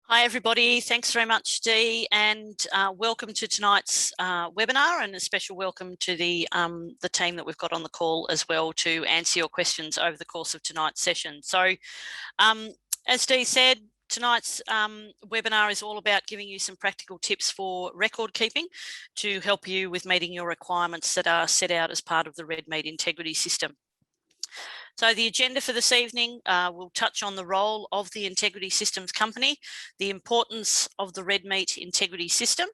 Hi everybody, thanks very much Dee, and welcome to tonight's webinar, and a special welcome to the team that we've got on the call as well to answer your questions over the course of tonight's session. So as Dee said, tonight's webinar is all about giving you some practical tips for record keeping to help you with meeting your requirements that are set out as part of the Red Meat Integrity System. So the agenda for this evening will touch on the role of the Integrity Systems Company, the importance of the Red Meat Integrity System.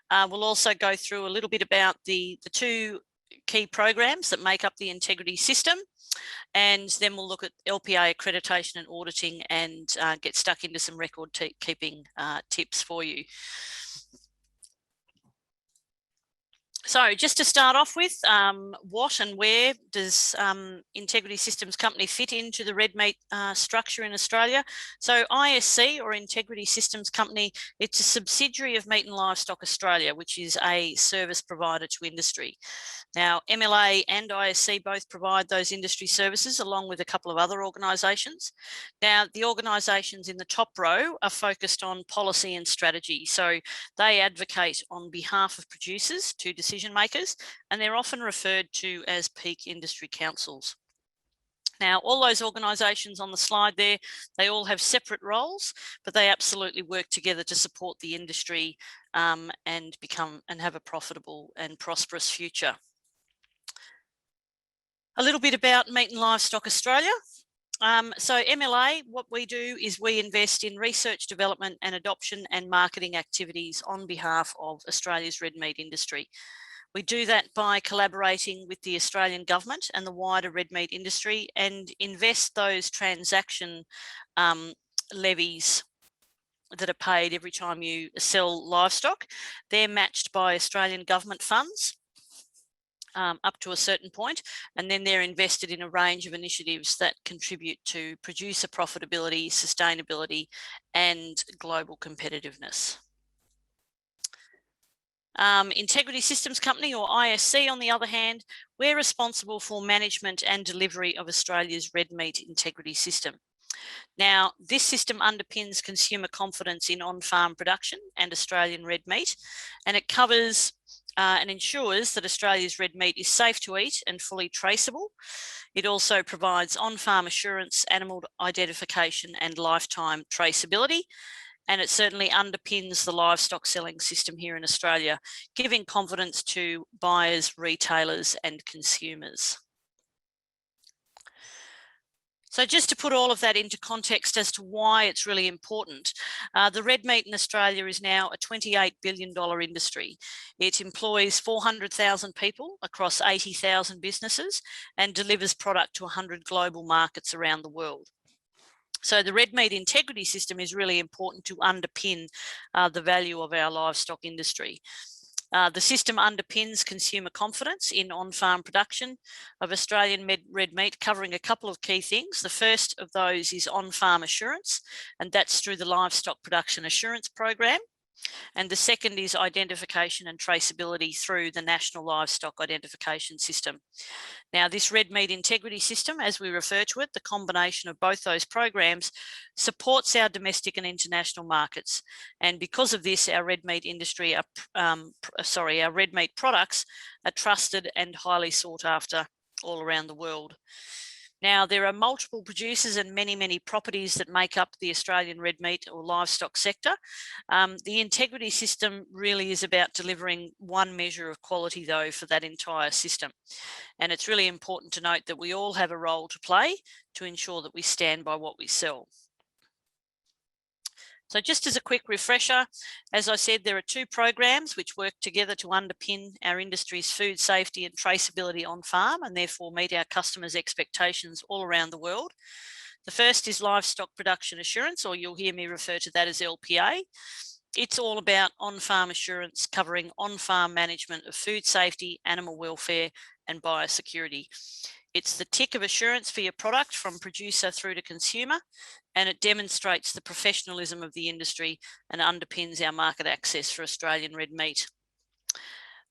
We'll also go through a little bit about the two key programs that make up the Integrity System, and then we'll look at LPA accreditation and auditing and get stuck into some record keeping tips for you. So just to start off with, what and where does Integrity Systems Company fit into the red meat structure in Australia? So ISC, or Integrity Systems Company, it's a subsidiary of Meat and Livestock Australia, which is a service provider to industry. Now, MLA and ISC both provide those industry services along with a couple of other organisations. Now, the organisations in the top row are focused on policy and strategy. So they advocate on behalf of producers to decision makers, and they're often referred to as peak industry councils. Now, all those organisations on the slide there, they all have separate roles, but they absolutely work together to support the industry and have a profitable and prosperous future. A little bit about Meat and Livestock Australia. So MLA, what we do is we invest in research, development and adoption and marketing activities on behalf of Australia's red meat industry. We do that by collaborating with the Australian government and the wider red meat industry and invest those transaction levies that are paid every time you sell livestock. They're matched by Australian government funds up to a certain point, and then they're invested in a range of initiatives that contribute to producer profitability, sustainability and global competitiveness. Integrity Systems Company, or ISC, on the other hand, we're responsible for management and delivery of Australia's red meat integrity system. Now, this system underpins consumer confidence in on-farm production and Australian red meat, and it covers and ensures that Australia's red meat is safe to eat and fully traceable. It also provides on-farm assurance, animal identification and lifetime traceability, and it certainly underpins the livestock selling system here in Australia, giving confidence to buyers, retailers and consumers. So just to put all of that into context as to why it's really important, the red meat in Australia is now a $28 billion industry. It employs 400,000 people across 80,000 businesses and delivers product to 100 global markets around the world. So the red meat integrity system is really important to underpin the value of our livestock industry. The system underpins consumer confidence in on-farm production of Australian red meat, covering a couple of key things. The first of those is on-farm assurance, and that's through the Livestock Production Assurance Program. And the second is identification and traceability through the National Livestock Identification System. Now, this red meat integrity system, as we refer to it, the combination of both those programs, supports our domestic and international markets. And because of this, our red meat industry, our red meat products are trusted and highly sought after all around the world. Now, there are multiple producers and many properties that make up the Australian red meat or livestock sector. The integrity system really is about delivering one measure of quality, though, for that entire system. And it's really important to note that we all have a role to play to ensure that we stand by what we sell. So just as a quick refresher, as I said, there are two programs which work together to underpin our industry's food safety and traceability on farm, and therefore meet our customers' expectations all around the world. The first is Livestock Production Assurance, or you'll hear me refer to that as LPA. It's all about on-farm assurance, covering on-farm management of food safety, animal welfare and biosecurity. It's the tick of assurance for your product from producer through to consumer, and it demonstrates the professionalism of the industry and underpins our market access for Australian red meat.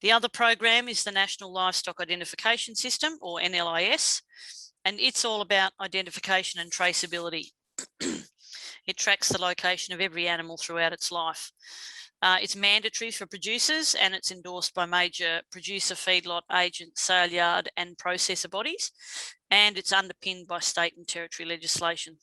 The other program is the National Livestock Identification System, or NLIS, and it's all about identification and traceability. It tracks the location of every animal throughout its life. It's mandatory for producers, and it's endorsed by major producer, feedlot, agent, sale yard and processor bodies, and it's underpinned by state and territory legislation.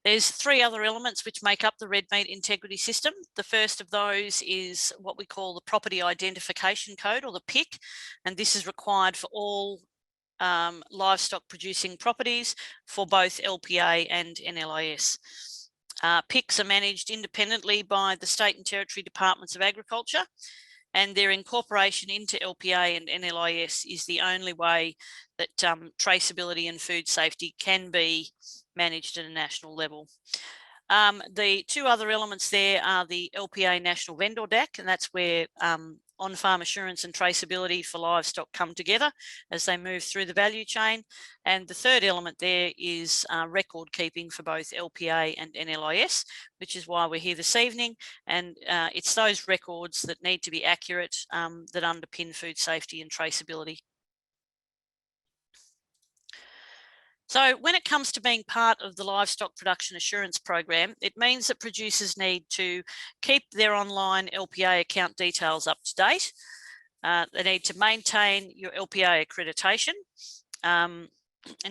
There's three other elements which make up the red meat integrity system. The first of those is what we call the Property Identification Code, or the PIC, and this is required for all livestock producing properties for both LPA and NLIS. PICs are managed independently by the state and territory departments of agriculture, and their incorporation into LPA and NLIS is the only way that traceability and food safety can be managed at a national level. The two other elements there are the LPA National Vendor DAC, and that's where on-farm assurance and traceability for livestock come together as they move through the value chain. And the third element there is record keeping for both LPA and NLIS, which is why we're here this evening. And it's those records that need to be accurate that underpin food safety and traceability. So when it comes to being part of the Livestock Production Assurance Program, it means that producers need to keep their online LPA account details up to date. They need to maintain your LPA accreditation. And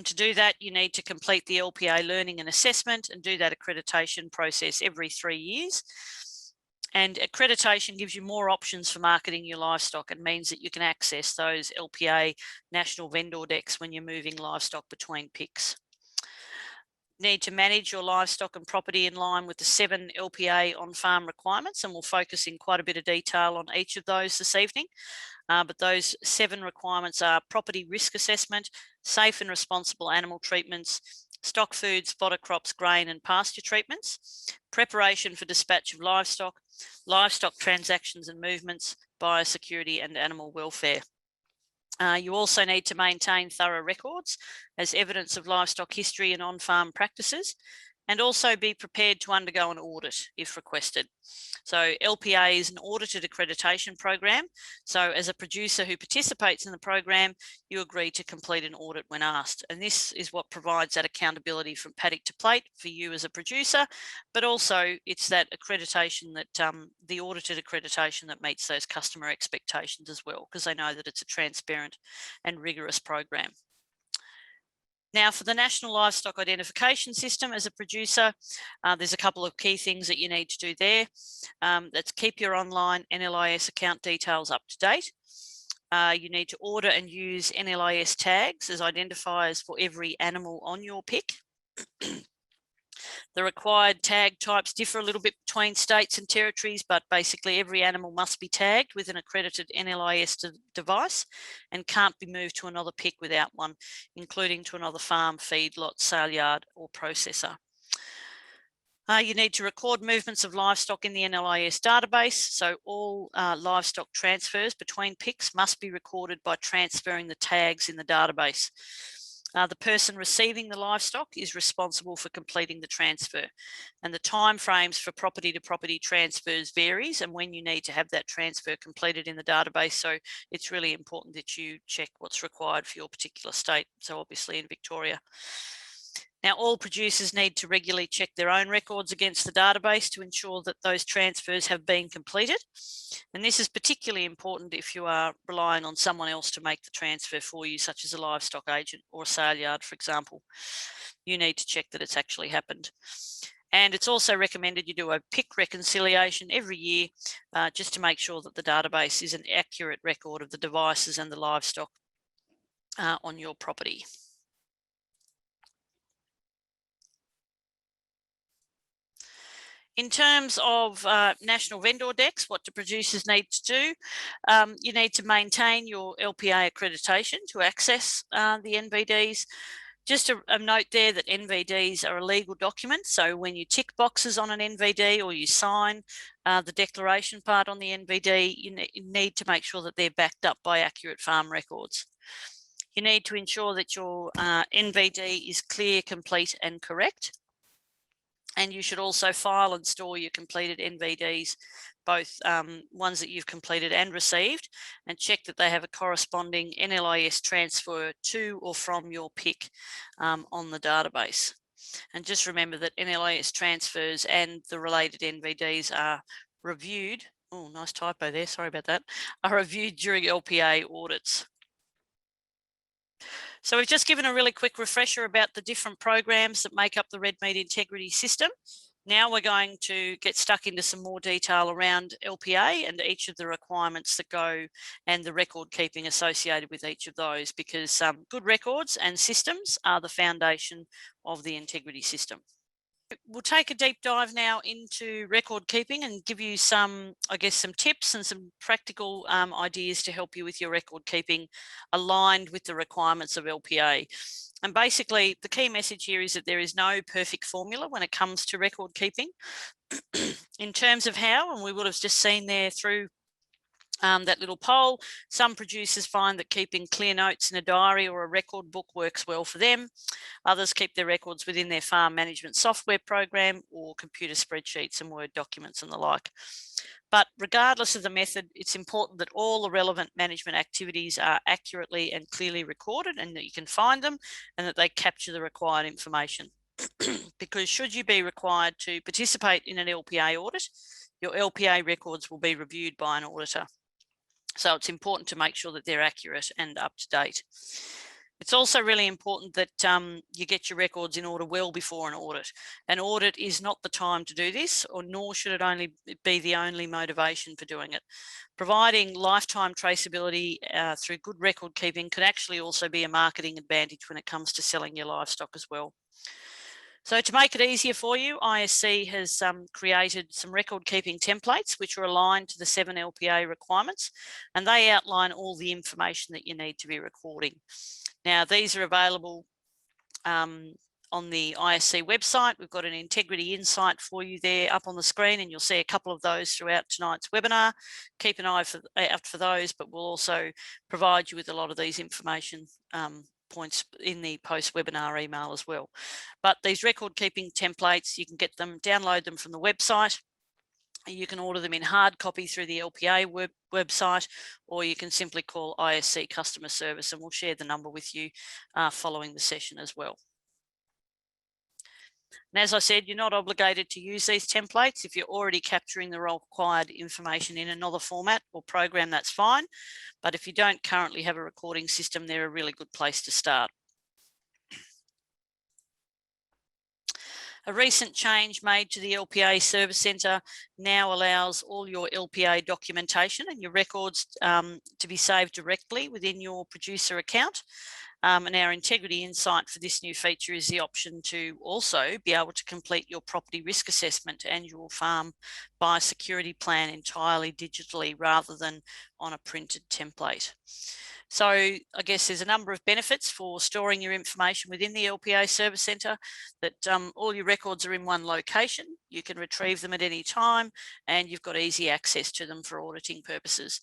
to do that, you need to complete the LPA learning and assessment and do that accreditation process every 3 years. And accreditation gives you more options for marketing your livestock and means that you can access those LPA national vendor decks when you're moving livestock between PICs. Need to manage your livestock and property in line with the 7 LPA on-farm requirements, and we'll focus in quite a bit of detail on each of those this evening. But those 7 requirements are property risk assessment, safe and responsible animal treatments, stock foods, fodder crops, grain and pasture treatments, preparation for dispatch of livestock, livestock transactions and movements, biosecurity and animal welfare. You also need to maintain thorough records as evidence of livestock history and on-farm practices, and also be prepared to undergo an audit if requested. So LPA is an audited accreditation program. So as a producer who participates in the program, you agree to complete an audit when asked. And this is what provides that accountability from paddock to plate for you as a producer, but also it's that accreditation that the audited accreditation that meets those customer expectations as well, because they know that it's a transparent and rigorous program. Now, for the National Livestock Identification System, as a producer, there's a couple of key things that you need to do there. That's keep your online NLIS account details up to date. You need to order and use NLIS tags as identifiers for every animal on your PIC. The required tag types differ a little bit between states and territories, but basically every animal must be tagged with an accredited NLIS device and can't be moved to another PIC without one, including to another farm, feedlot, sale yard or processor. You need to record movements of livestock in the NLIS database. So all livestock transfers between PICs must be recorded by transferring the tags in the database. The person receiving the livestock is responsible for completing the transfer, and the timeframes for property to property transfers varies and when you need to have that transfer completed in the database. So it's really important that you check what's required for your particular state. So obviously in Victoria. Now, all producers need to regularly check their own records against the database to ensure that those transfers have been completed. And this is particularly important if you are relying on someone else to make the transfer for you, such as a livestock agent or a sale yard, for example. You need to check that it's actually happened. And it's also recommended you do a PIC reconciliation every year just to make sure that the database is an accurate record of the devices and the livestock on your property. In terms of national vendor decks, what do producers need to do? You need to maintain your LPA accreditation to access the NVDs. Just a note there that NVDs are a legal document. So when you tick boxes on an NVD or you sign the declaration part on the NVD, you need to make sure that they're backed up by accurate farm records. You need to ensure that your NVD is clear, complete and correct. And you should also file and store your completed NVDs, both ones that you've completed and received, and check that they have a corresponding NLIS transfer to or from your PIC on the database. And just remember that NLS transfers and the related NVDs are reviewed. Oh, nice typo there, sorry about that. Are reviewed during LPA audits. So we've just given a really quick refresher about the different programs that make up the red meat integrity system. Now we're going to get stuck into some more detail around LPA and each of the requirements that go and the record keeping associated with each of those, because good records and systems are the foundation of the integrity system. We'll take a deep dive now into record keeping and give you some, I guess, some tips and some practical ideas to help you with your record keeping aligned with the requirements of LPA. And basically, the key message here is that there is no perfect formula when it comes to record keeping. In terms of how, and we would have just seen there through that little poll, some producers find that keeping clear notes in a diary or a record book works well for them. Others keep their records within their farm management software program or computer spreadsheets and Word documents and the like. But regardless of the method, it's important that all the relevant management activities are accurately and clearly recorded and that you can find them and that they capture the required information. Because should you be required to participate in an LPA audit, your LPA records will be reviewed by an auditor. So it's important to make sure that they're accurate and up to date. It's also really important that you get your records in order well before an audit. An audit is not the time to do this, or nor should it only be the only motivation for doing it. Providing lifetime traceability through good record keeping can actually also be a marketing advantage when it comes to selling your livestock as well. So to make it easier for you, ISC has created some record keeping templates which are aligned to the 7 LPA requirements, and they outline all the information that you need to be recording. Now, these are available on the ISC website. We've got an integrity insight for you there up on the screen, and you'll see a couple of those throughout tonight's webinar. Keep an eye out for those, but we'll also provide you with a lot of these information points in the post-webinar email as well. But these record keeping templates, you can get them, download them from the website. You can order them in hard copy through the LPA website, or you can simply call ISC customer service and we'll share the number with you following the session as well. And as I said, you're not obligated to use these templates. If you're already capturing the required information in another format or program, that's fine. But if you don't currently have a recording system, they're a really good place to start. A recent change made to the LPA Service Centre now allows all your LPA documentation and your records to be saved directly within your producer account. And our integrity insight for this new feature is the option to also be able to complete your property risk assessment and your farm biosecurity plan entirely digitally rather than on a printed template. So I guess there's a number of benefits for storing your information within the LPA Service Centre, that all your records are in one location, you can retrieve them at any time, and you've got easy access to them for auditing purposes.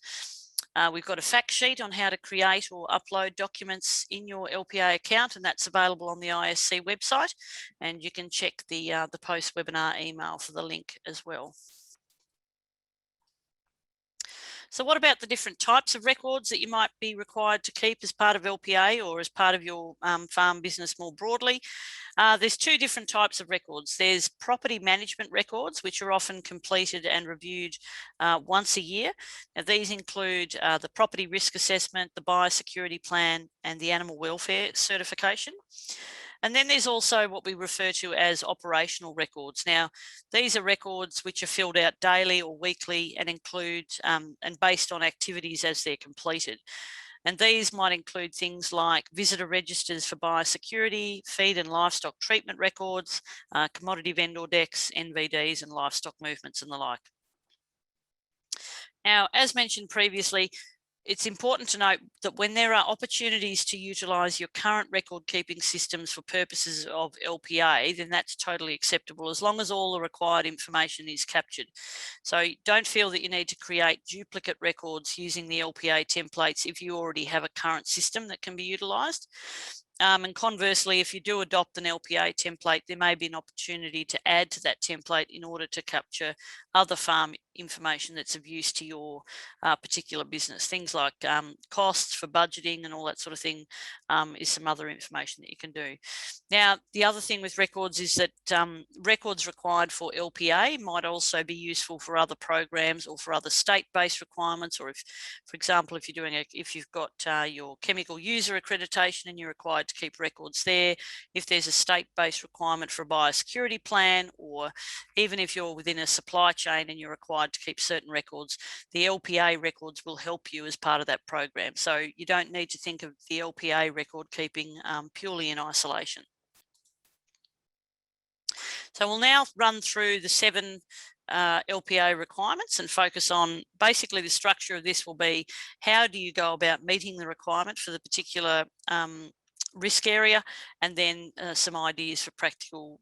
We've got a fact sheet on how to create or upload documents in your LPA account, and that's available on the ISC website, and you can check the post-webinar email for the link as well. So what about the different types of records that you might be required to keep as part of LPA or as part of your farm business more broadly? There's two different types of records. There's property management records, which are often completed and reviewed once a year. Now, these include the property risk assessment, the biosecurity plan, and the animal welfare certification. And then there's also what we refer to as operational records. Now, these are records which are filled out daily or weekly and include and based on activities as they're completed. And these might include things like visitor registers for biosecurity, feed and livestock treatment records, commodity vendor decks, NVDs, and livestock movements and the like. Now, as mentioned previously, it's important to note that when there are opportunities to utilise your current record keeping systems for purposes of LPA, then that's totally acceptable as long as all the required information is captured. So don't feel that you need to create duplicate records using the LPA templates if you already have a current system that can be utilised. And conversely, if you do adopt an LPA template, there may be an opportunity to add to that template in order to capture other farm information that's of use to your particular business. Things like costs for budgeting and all that sort of thing is some other information that you can do. Now, the other thing with records is that records required for LPA might also be useful for other programs or for other state-based requirements, or if, for example, if you've got your chemical user accreditation and you're required to keep records there, if there's a state-based requirement for a biosecurity plan, or even if you're within a supply chain and you're required to keep certain records, the LPA records will help you as part of that program. So you don't need to think of the LPA record keeping purely in isolation. So we'll now run through the 7 LPA requirements and focus on basically the structure of this will be how do you go about meeting the requirement for the particular risk area, and then some ideas for practical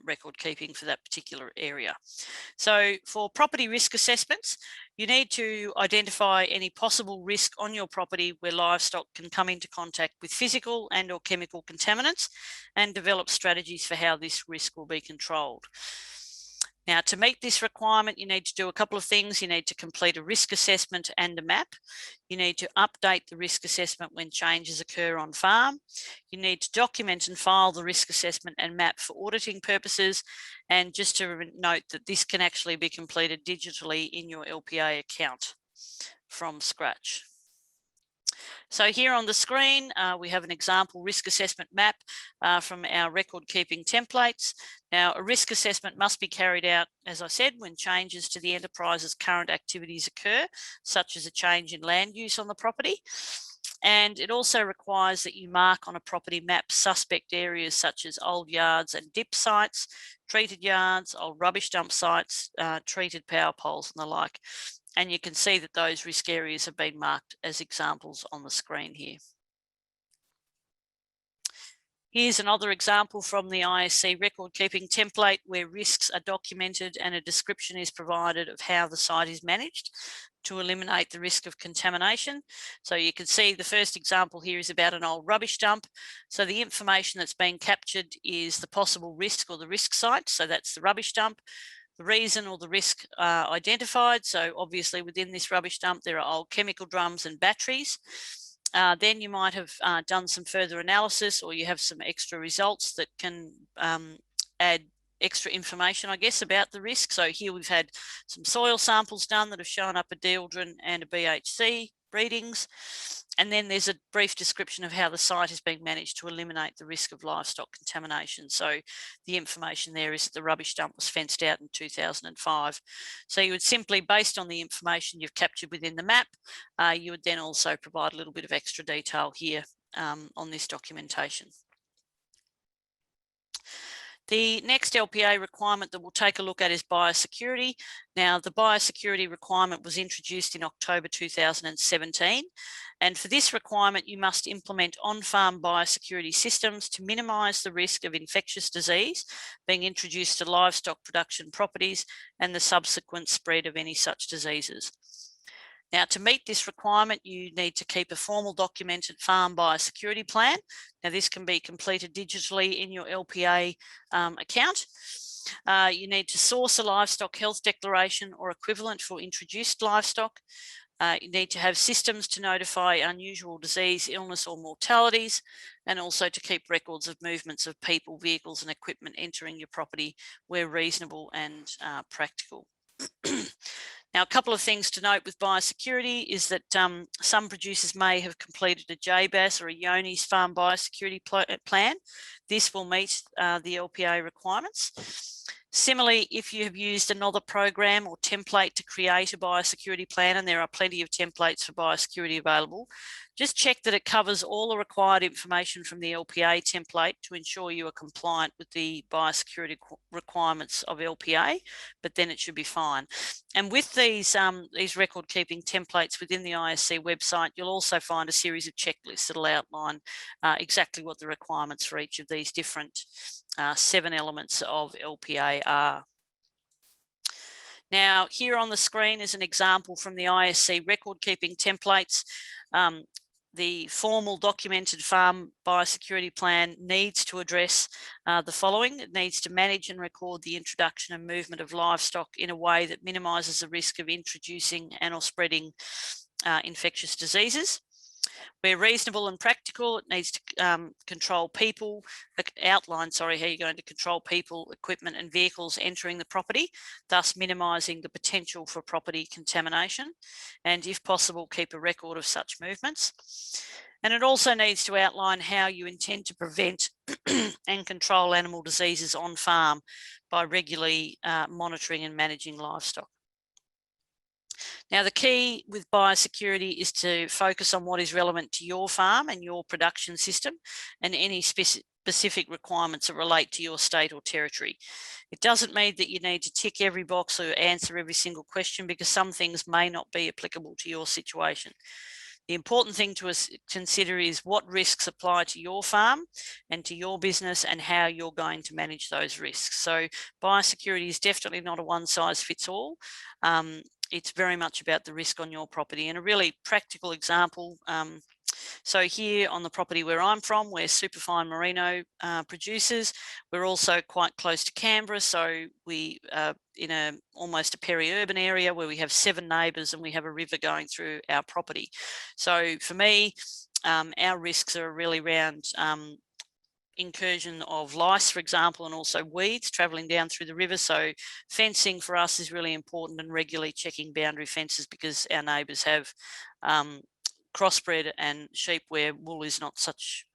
record keeping for that particular area. So for property risk assessments, you need to identify any possible risk on your property where livestock can come into contact with physical and or chemical contaminants, and develop strategies for how this risk will be controlled. Now, to meet this requirement, you need to do a couple of things. You need to complete a risk assessment and a map. You need to update the risk assessment when changes occur on farm. You need to document and file the risk assessment and map for auditing purposes. And just to note that this can actually be completed digitally in your LPA account from scratch. So here on the screen, we have an example risk assessment map from our record keeping templates. Now, a risk assessment must be carried out, as I said, when changes to the enterprise's current activities occur, such as a change in land use on the property. And it also requires that you mark on a property map suspect areas such as old yards and dip sites, treated yards, old rubbish dump sites, treated power poles and the like. And you can see that those risk areas have been marked as examples on the screen here. Here's another example from the ISC record keeping template where risks are documented and a description is provided of how the site is managed to eliminate the risk of contamination. So you can see the first example here is about an old rubbish dump. So the information that's being captured is the possible risk or the risk site. So that's the rubbish dump. The reason or the risk identified. So obviously within this rubbish dump, there are old chemical drums and batteries. Then you might have done some further analysis, or you have some extra results that can add extra information, I guess, about the risk. So here we've had some soil samples done that have shown up a dieldrin and a BHC readings. And then there's a brief description of how the site is being managed to eliminate the risk of livestock contamination. So the information there is that the rubbish dump was fenced out in 2005. So you would simply, based on the information you've captured within the map, you would then also provide a little bit of extra detail here on this documentation. The next LPA requirement that we'll take a look at is biosecurity. Now, the biosecurity requirement was introduced in October 2017. And for this requirement, you must implement on-farm biosecurity systems to minimise the risk of infectious disease being introduced to livestock production properties and the subsequent spread of any such diseases. Now, to meet this requirement, you need to keep a formal documented farm biosecurity plan. Now, this can be completed digitally in your LPA account. You need to source a livestock health declaration or equivalent for introduced livestock. You need to have systems to notify unusual disease, illness or mortalities, and also to keep records of movements of people, vehicles and equipment entering your property where reasonable and practical. Now, a couple of things to note with biosecurity is that some producers may have completed a JBAS or a Yoni's farm biosecurity plan. This will meet the LPA requirements. Similarly, if you have used another program or template to create a biosecurity plan, and there are plenty of templates for biosecurity available, just check that it covers all the required information from the LPA template to ensure you are compliant with the biosecurity requirements of LPA, but then it should be fine. And with these record keeping templates within the ISC website, you'll also find a series of checklists that will outline exactly what the requirements for each of these different 7 elements of LPA are. Now, here on the screen is an example from the ISC record keeping templates. the formal documented farm biosecurity plan needs to address the following. It needs to manage and record the introduction and movement of livestock in a way that minimises the risk of introducing and or spreading infectious diseases. Where reasonable and practical, it needs to control people, outline, how you're going to control people, equipment and vehicles entering the property, thus minimising the potential for property contamination, and if possible, keep a record of such movements. And it also needs to outline how you intend to prevent and control animal diseases on farm by regularly monitoring and managing livestock. Now, the key with biosecurity is to focus on what is relevant to your farm and your production system and any specific requirements that relate to your state or territory. It doesn't mean that you need to tick every box or answer every single question, because some things may not be applicable to your situation. The important thing to consider is what risks apply to your farm and to your business and how you're going to manage those risks. So biosecurity is definitely not a one size fits all. It's very much about the risk on your property. And a really practical example, so here on the property where I'm from, we're superfine merino producers. We're also quite close to Canberra, so we in almost a peri-urban area where we have 7 neighbours and we have a river going through our property. So for me, our risks are really around incursion of lice, for example, and also weeds travelling down through the river. So fencing for us is really important, and regularly checking boundary fences, because our neighbours have crossbred and sheep where wool is not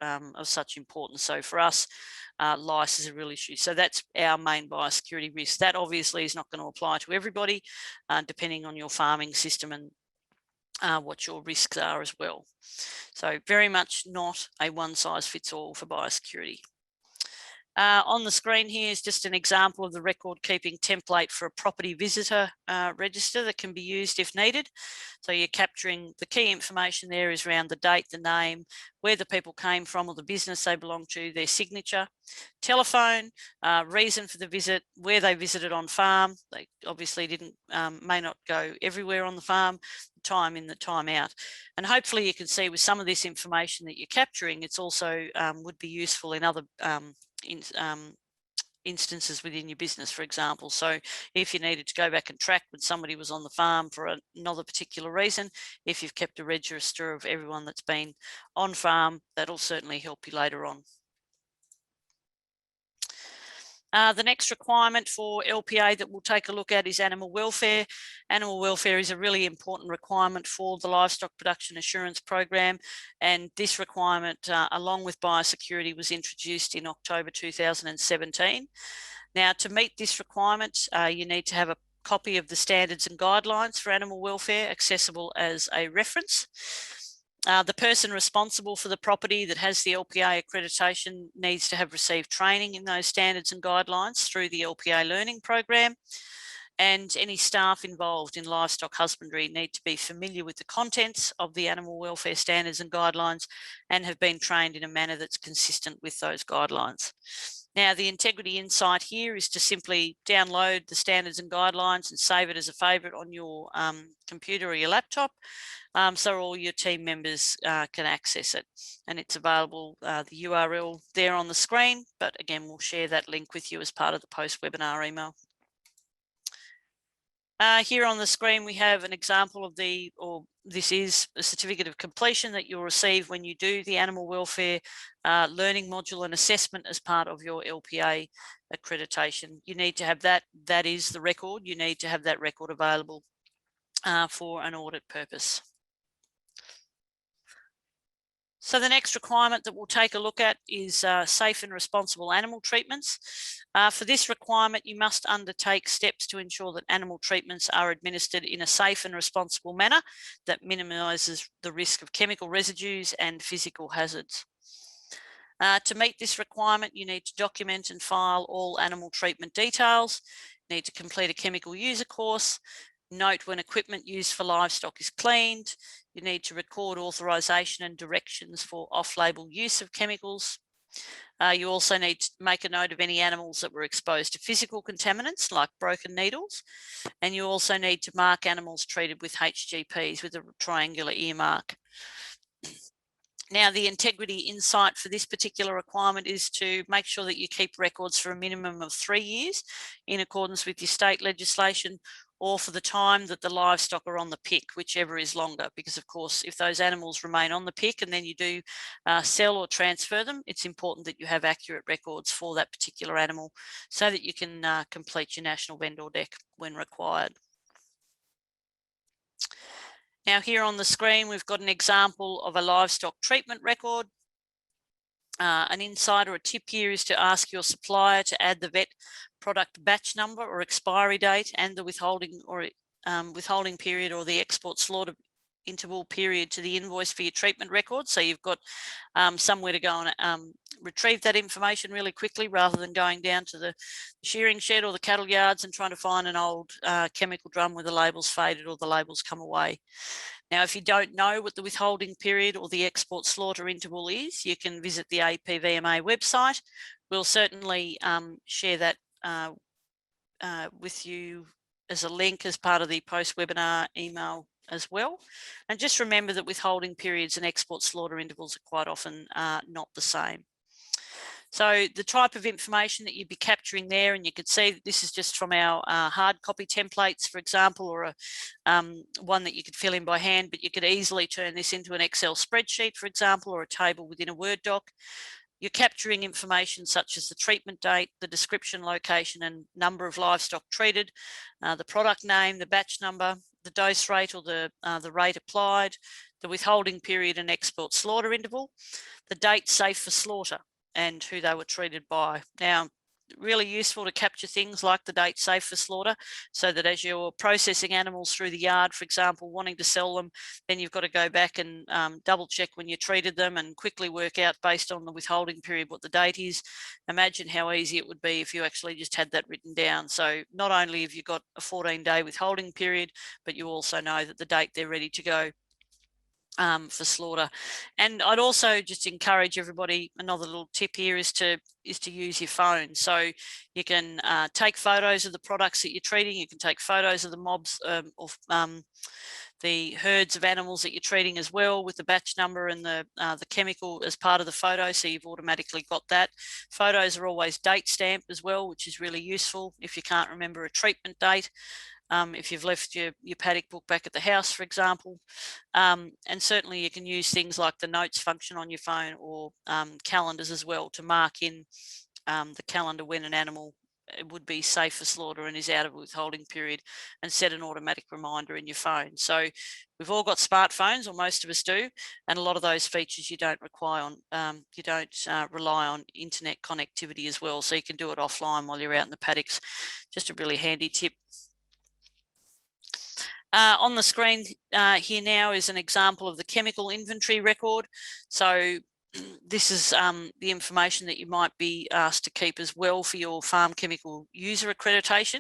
of such importance. So for us, lice is a real issue. So that's our main biosecurity risk. That obviously is not going to apply to everybody, depending on your farming system and what your risks are as well. So very much not a one size fits all for biosecurity. On the screen here is just an example of the record keeping template for a property visitor register that can be used if needed. So you're capturing the key information there is around the date, the name, where the people came from or the business they belong to, their signature, telephone, reason for the visit, where they visited on farm. They obviously didn't, may not go everywhere on the farm, time in, the time out. And hopefully you can see with some of this information that you're capturing, it's also would be useful in other instances within your business, for example. So if you needed to go back and track when somebody was on the farm for another particular reason, if you've kept a register of everyone that's been on farm, that'll certainly help you later on. The next requirement for LPA that we'll take a look at is animal welfare. Animal welfare is a really important requirement for the Livestock Production Assurance Program, and this requirement, along with biosecurity, was introduced in October 2017. Now, to meet this requirement, you need to have a copy of the standards and guidelines for animal welfare accessible as a reference. The person responsible for the property that has the LPA accreditation needs to have received training in those standards and guidelines through the LPA learning program, and any staff involved in livestock husbandry need to be familiar with the contents of the animal welfare standards and guidelines and have been trained in a manner that's consistent with those guidelines. Now, the integrity insight here is to simply download the standards and guidelines and save it as a favourite on your computer or your laptop, so all your team members can access it. And it's available, the URL there on the screen, but again, we'll share that link with you as part of the post-webinar email. Here on the screen, we have an example of this is a certificate of completion that you'll receive when you do the animal welfare learning module and assessment as part of your LPA accreditation. You need to have that. That is the record. You need to have that record available for an audit purpose. So the next requirement that we'll take a look at is safe and responsible animal treatments. For this requirement, you must undertake steps to ensure that animal treatments are administered in a safe and responsible manner that minimises the risk of chemical residues and physical hazards. To meet this requirement, you need to document and file all animal treatment details. You need to complete a chemical user course. Note when equipment used for livestock is cleaned. You need to record authorisation and directions for off-label use of chemicals. You also need to make a note of any animals that were exposed to physical contaminants like broken needles. And you also need to mark animals treated with HGPs with a triangular ear mark. Now, the integrity insight for this particular requirement is to make sure that you keep records for a minimum of 3 years in accordance with your state legislation, or for the time that the livestock are on the pick, whichever is longer. Because of course, if those animals remain on the pick and then you do sell or transfer them, it's important that you have accurate records for that particular animal so that you can complete your national vendor deck when required. Now here on the screen, we've got an example of a livestock treatment record. An insight or a tip here is to ask your supplier to add the vet product batch number or expiry date and the withholding or withholding period or the export slaughter interval period to the invoice for your treatment record. So you've got somewhere to go and retrieve that information really quickly, rather than going down to the shearing shed or the cattle yards and trying to find an old chemical drum where the label's faded or the label's come away. Now, if you don't know what the withholding period or the export slaughter interval is, you can visit the APVMA website. We'll certainly share that with you as a link as part of the post-webinar email as well. And just remember that withholding periods and export slaughter intervals are quite often not the same. So the type of information that you'd be capturing there, and you could see that this is just from our hard copy templates, for example, or one that you could fill in by hand, but you could easily turn this into an Excel spreadsheet, for example, or a table within a Word doc. You're capturing information such as the treatment date, the description, location, and number of livestock treated, the product name, the batch number, the dose rate or the rate applied, the withholding period and export slaughter interval, the date safe for slaughter, and who they were treated by. Now, really useful to capture things like the date safe for slaughter, so that as you're processing animals through the yard, for example, wanting to sell them, then you've got to go back and double check when you treated them and quickly work out based on the withholding period what the date is. Imagine how easy it would be if you actually just had that written down. So not only have you got a 14-day withholding period, but you also know that the date they're ready to go for slaughter. And I'd also just encourage everybody, another little tip here is to use your phone. So you can take photos of the products that you're treating. You can take photos of the mobs of the herds of animals that you're treating as well, with the batch number and the chemical as part of the photo, so you've automatically got that. Photos are always date stamped as well, which is really useful if you can't remember a treatment date. If you've left your paddock book back at the house, for example. And certainly you can use things like the notes function on your phone, or calendars as well, to mark in the calendar when an animal would be safe for slaughter and is out of a withholding period, and set an automatic reminder in your phone. So we've all got smartphones, or most of us do, and a lot of those features you don't rely on internet connectivity as well, so you can do it offline while you're out in the paddocks. Just a really handy tip. On the screen here now is an example of the chemical inventory record. So this is the information that you might be asked to keep as well for your farm chemical user accreditation.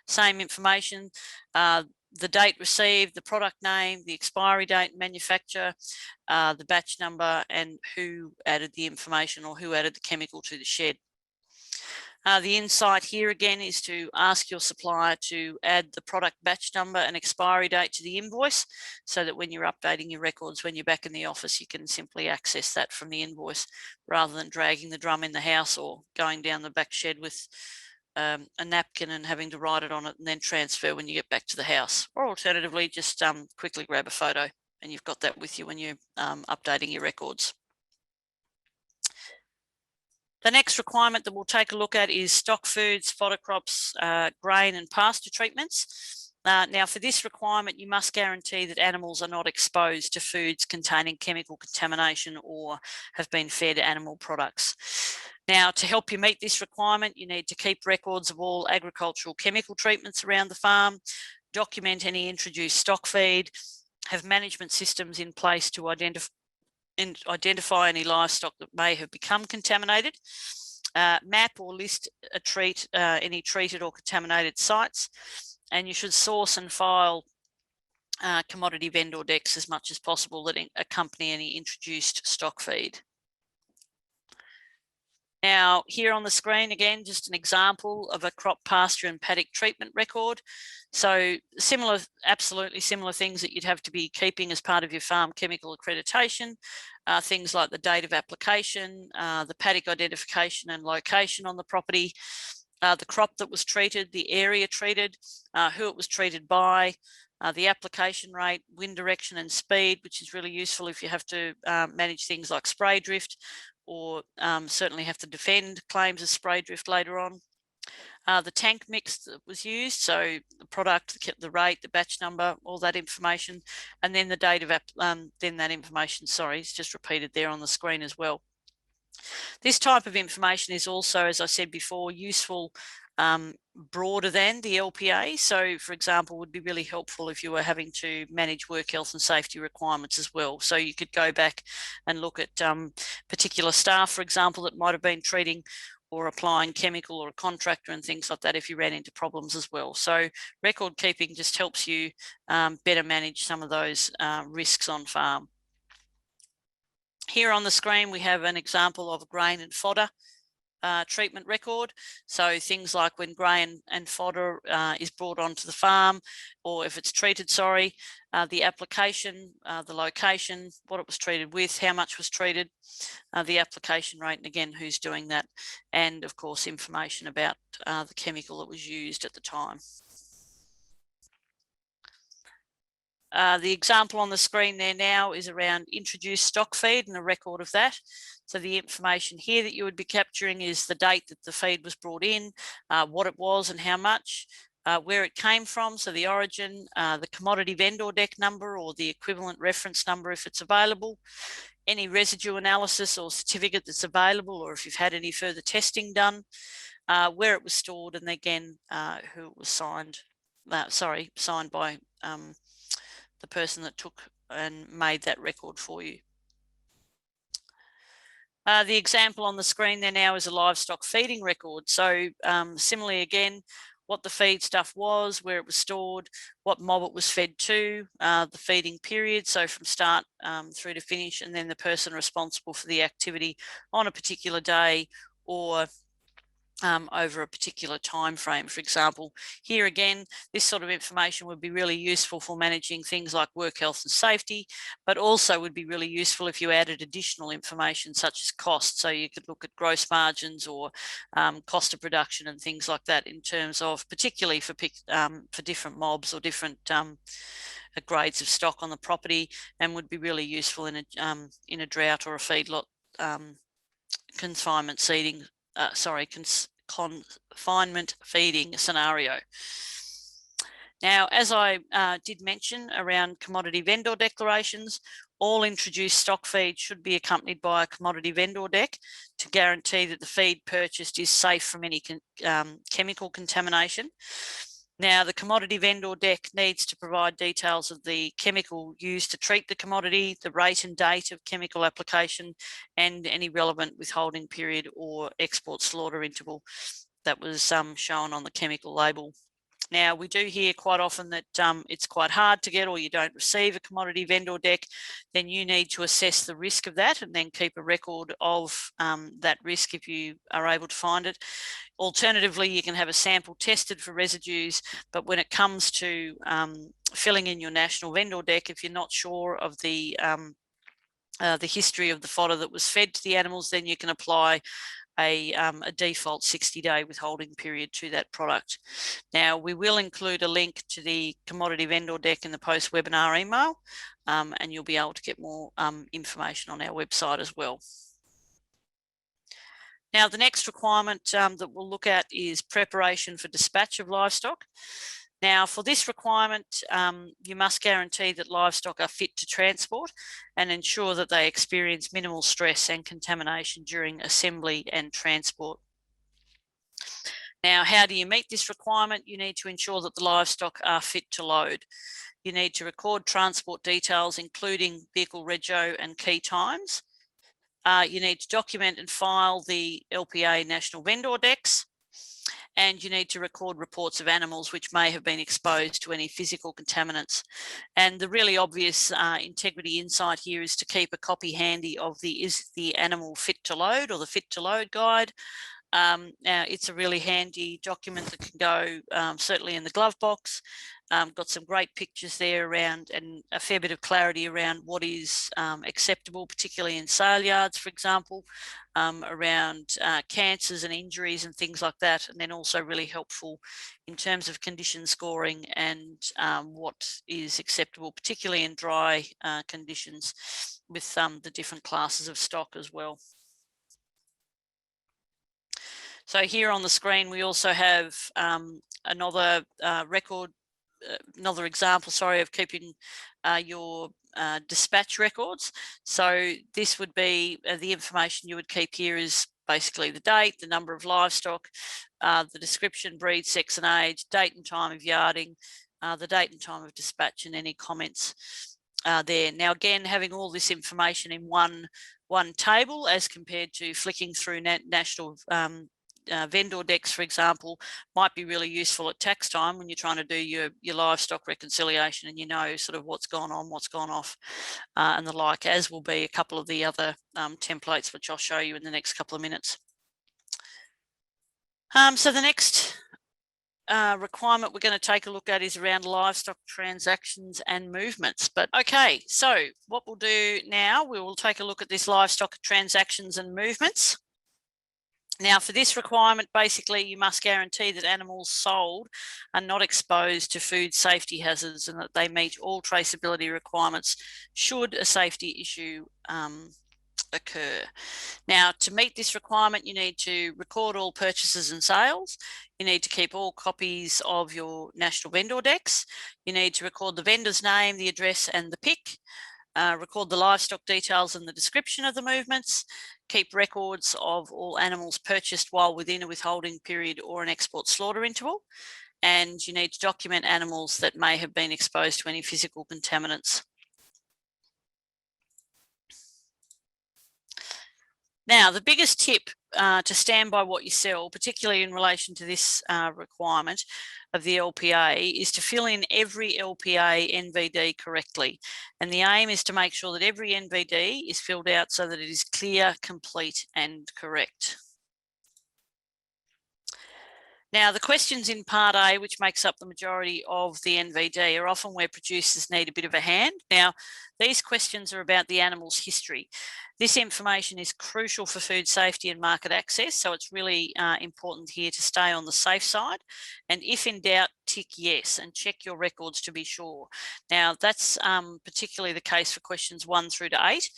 Same information, the date received, the product name, the expiry date, manufacturer, the batch number, and who added the information or who added the chemical to the shed. The insight here again is to ask your supplier to add the product batch number and expiry date to the invoice, so that when you're updating your records, when you're back in the office, you can simply access that from the invoice, rather than dragging the drum in the house or going down the back shed with a napkin and having to write it on it and then transfer when you get back to the house. Or alternatively, just quickly grab a photo and you've got that with you when you're updating your records. The next requirement that we'll take a look at is stock foods, fodder crops, grain and pasture treatments. Now for this requirement, you must guarantee that animals are not exposed to foods containing chemical contamination or have been fed animal products. Now, to help you meet this requirement, you need to keep records of all agricultural chemical treatments around the farm, document any introduced stock feed, have management systems in place to identify any livestock that may have become contaminated, map or list any treated or contaminated sites, and you should source and file commodity vendor decks as much as possible that accompany any introduced stock feed. Now, Now, here on the screen, again, just an example of a crop pasture and paddock treatment record. So similar, absolutely similar things that you'd have to be keeping as part of your farm chemical accreditation. Things like the date of application, the paddock identification and location on the property, the crop that was treated, the area treated, who it was treated by, the application rate, wind direction and speed, which is really useful if you have to manage things like spray drift, or certainly have to defend claims of spray drift later on. The tank mix that was used, so the product, the rate, the batch number, all that information, and then the date of then that information, sorry, is just repeated there on the screen as well. This type of information is also, as I said before, useful broader than the LPA. So, for example, would be really helpful if you were having to manage work health and safety requirements as well. So you could go back and look at particular staff, for example, that might have been treating or applying chemical, or a contractor and things like that if you ran into problems as well. So record keeping just helps you better manage some of those risks on farm. Here on the screen, we have an example of a grain and fodder treatment record. So things like when grain and fodder is brought onto the farm, or if it's treated, sorry, the application, the location, what it was treated with, how much was treated, the application rate, and again, who's doing that, and of course, information about the chemical that was used at the time. The example on the screen there now is around introduced stock feed and a record of that. So the information here that you would be capturing is the date that the feed was brought in, what it was and how much, where it came from, so the origin, the commodity vendor deck number or the equivalent reference number if it's available, any residue analysis or certificate that's available, or if you've had any further testing done, where it was stored, and again, who it was signed by the person that took and made that record for you. The example on the screen there now is a livestock feeding record. So similarly, again, what the feed stuff was, where it was stored, what mob it was fed to, the feeding period, so from start through to finish, and then the person responsible for the activity on a particular day or over a particular time frame. For example, here again, this sort of information would be really useful for managing things like work health and safety, but also would be really useful if you added additional information such as cost. So you could look at gross margins or cost of production and things like that, in terms of particularly for different mobs or different grades of stock on the property, and would be really useful in a drought or a feedlot confinement seeding. Confinement feeding scenario. Now, as I did mention around commodity vendor declarations, all introduced stock feed should be accompanied by a commodity vendor deck to guarantee that the feed purchased is safe from any chemical contamination. Now, the commodity vendor deck needs to provide details of the chemical used to treat the commodity, the rate and date of chemical application, and any relevant withholding period or export slaughter interval that was shown on the chemical label. Now, we do hear quite often that it's quite hard to get, or you don't receive a commodity vendor deck. Then you need to assess the risk of that and then keep a record of that risk if you are able to find it. Alternatively, you can have a sample tested for residues, but when it comes to filling in your national vendor deck, if you're not sure of the history of the fodder that was fed to the animals, then you can apply a default 60-day withholding period to that product. Now, we will include a link to the commodity vendor deck in the post-webinar email, and you'll be able to get more information on our website as well. Now, the next requirement that we'll look at is preparation for dispatch of livestock. Now, for this requirement, you must guarantee that livestock are fit to transport and ensure that they experience minimal stress and contamination during assembly and transport. Now, how do you meet this requirement? You need to ensure that the livestock are fit to load. You need to record transport details, including vehicle rego and key times. You need to document and file the LPA national vendor decks. and you need to record reports of animals which may have been exposed to any physical contaminants. And the really obvious integrity insight here is to keep a copy handy of is the animal fit to load, or the fit to load guide. Now it's a really handy document that can go certainly in the glove box. Got some great pictures there around, and a fair bit of clarity around what is acceptable, particularly in sale yards, for example, around cancers and injuries and things like that. And then also really helpful in terms of condition scoring and what is acceptable, particularly in dry conditions, with the different classes of stock as well. So here on the screen, we also have another another example, sorry, of keeping your dispatch records. So this would be the information you would keep here is basically the date, the number of livestock, the description, breed, sex and age, date and time of yarding, the date and time of dispatch, and any comments there. Now, again, having all this information in one table as compared to flicking through national vendor decks, for example, might be really useful at tax time when you're trying to do your livestock reconciliation, and you know sort of what's gone on, what's gone off, and the like, as will be a couple of the other templates, which I'll show you in the next couple of minutes. So the next requirement we're going to take a look at is around livestock transactions and movements. But okay, so what we'll do now, we will take a look at this livestock transactions and movements. Now, for this requirement, basically, you must guarantee that animals sold are not exposed to food safety hazards and that they meet all traceability requirements should a safety issue occur. Now, to meet this requirement, you need to record all purchases and sales. You need to keep all copies of your national vendor decks. You need to record the vendor's name, the address, and the PIC. Record the livestock details and the description of the movements. Keep records of all animals purchased while within a withholding period or an export slaughter interval. And you need to document animals that may have been exposed to any physical contaminants. Now, the biggest tip to stand by what you sell, particularly in relation to this requirement of the LPA, is to fill in every LPA NVD correctly. And the aim is to make sure that every NVD is filled out so that it is clear, complete, and correct. Now, the questions in Part A, which makes up the majority of the NVD, are often where producers need a bit of a hand. Now, these questions are about the animal's history. This information is crucial for food safety and market access, so it's really important here to stay on the safe side. And if in doubt, tick yes and check your records to be sure. Now, that's particularly the case for questions 1 through to 8.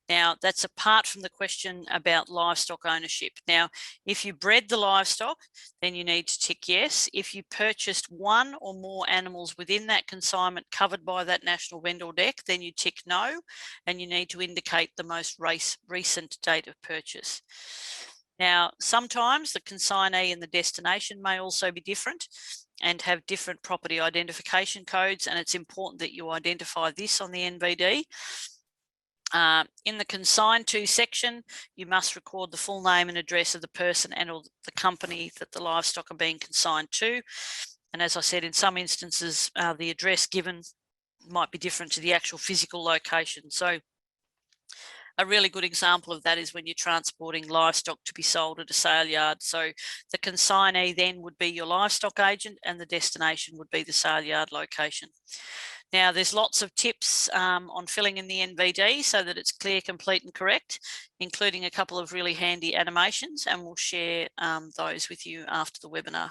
Now, that's apart from the question about livestock ownership. Now, if you bred the livestock, then you need to tick yes. If you purchased 1 or more animals within that consignment covered by that national vendor deck, then you tick no, and you need to indicate the most recent date of purchase. Now, sometimes the consignee and the destination may also be different and have different property identification codes, and it's important that you identify this on the NVD. In the consigned to section, you must record the full name and address of the person and or the company that the livestock are being consigned to. And as I said, in some instances, the address given might be different to the actual physical location. So a really good example of that is when you're transporting livestock to be sold at a sale yard. So the consignee then would be your livestock agent and the destination would be the sale yard location. Now, there's lots of tips on filling in the NVD so that it's clear, complete and correct, including a couple of really handy animations, and we'll share those with you after the webinar.